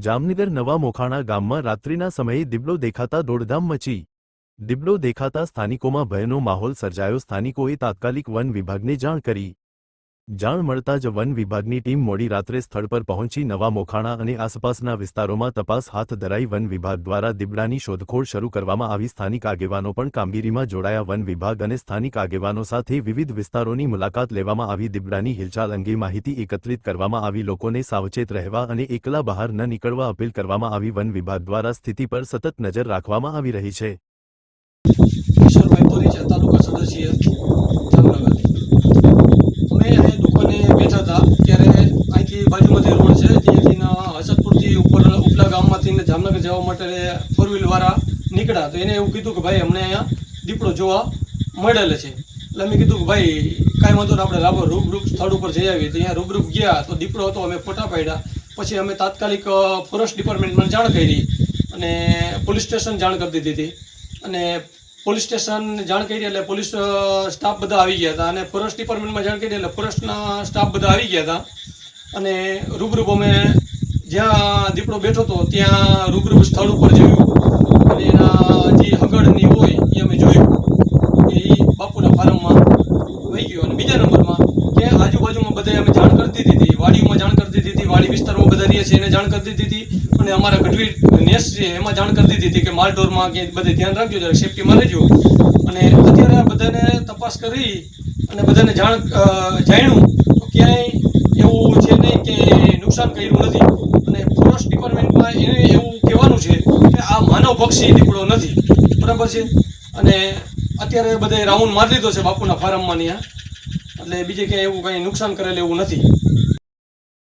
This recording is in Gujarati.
જામનગર નવા મોખાણા ગામમાં રાત્રિના સમયે દીપડો દેખાતા દોડધામ મચી। દીપડો દેખાતા સ્થાનિકોમાં ભયનો માહોલ સર્જાયો। સ્થાનિકોએ તાત્કાલિક વન વિભાગને જાણ કરી। જાણ મળતા જ વન વિભાગની ટીમ મોડી રાત્રે સ્થળ પર પહોંચી નવા મોખાણા અને આસપાસના વિસ્તારોમાં તપાસ હાથ ધરાઈ। વન વિભાગ દ્વારા દીપડાની શોધખોળ શરૂ કરવામાં આવી। સ્થાનિક આગેવાનો પણ કામગીરીમાં જોડાયા। વન વિભાગ અને સ્થાનિક આગેવાનો સાથે વિવિધ વિસ્તારોની મુલાકાત લેવામાં આવી। દીપડાની હિલચાલ અંગે માહિતી એકત્રિત કરવામાં આવી। લોકોને સાવચેત રહેવા અને એકલા બહાર ન નીકળવા અપીલ કરવામાં આવી। વન વિભાગ દ્વારા સ્થિતિ પર સતત નજર રાખવામાં આવી રહી છે। તાલુકા સદસ્ય જામનગર અમે અહીંયા દુકાને બેઠા હતા ત્યારે અહીંથી બાજુમાંથી રોડ છે ત્યાંથી હસતપુરથી ઉપલા ગામમાંથી જામનગર જવા માટે ફોર વ્હીલ વાળા નીકળ્યા તો એને એવું કીધું કે ભાઈ અમને અહીંયા દીપડો જોવા મળેલ છે। એટલે અમે કીધું કે ભાઈ કાંઈ વાંધો આપણે લાભો રૂબરૂપ સ્થળ ઉપર જઈ આવીએ તો અહીંયા રૂબરૂપ ગયા તો દીપડો હતો। અમે ફોટા પાડ્યા પછી અમે તાત્કાલિક ફોરેસ્ટ ડિપાર્ટમેન્ટમાં જાણ કરી અને પોલીસ સ્ટેશન જાણ કરી દીધી હતી અને પોલીસ સ્ટેશન જાણ કરી એટલે પોલીસ સ્ટાફ બધા આવી ગયા હતા અને ફોરેસ્ટ ડિપાર્ટમેન્ટમાં જાણ કરી એટલે ફોરેસ્ટના સ્ટાફ બધા આવી ગયા હતા અને રૂબરૂપ અમે જ્યાં દીપડો બેઠો હતો ત્યાં રૂબરૂપ સ્થળ ઉપર જોયું અને એના જે હગડની હોય એ અમે જોયું કે એ બાપુના ફાર્મમાં વહી ગયો। અને બીજા નંબરમાં કે આજુબાજુમાં બધા અમે જાણ કરી દીધી હતી, વાડીમાં જાણ કરી દીધી હતી, વાડી વિસ્તારમાં બધા રહીએ છીએ એને જાણ કરી દીધી હતી અને અમારા ગઢવી નેસ છે એમાં જાણ કરી દીધી હતી કે માલઢોરમાં કે બધે ધ્યાન રાખજો, જરા સેફટીમાં રહેજો। અને અત્યારે બધાને તપાસ કરી અને બધાને જાણ્યું તો ક્યાંય એવું છે નહીં કે નુકસાન કર્યું નથી અને ફોરેસ્ટ ડિપાર્ટમેન્ટમાં એને એવું કહેવાનું છે કે આ માનવ પક્ષી દીપડો નથી, બરાબર છે। અને અત્યારે બધે રાઉન્ડ મારી લીધો છે બાપુના ફાર્મમાં ત્યાં, એટલે બીજે ક્યાંય એવું કંઈ નુકસાન કરેલું એવું નથી।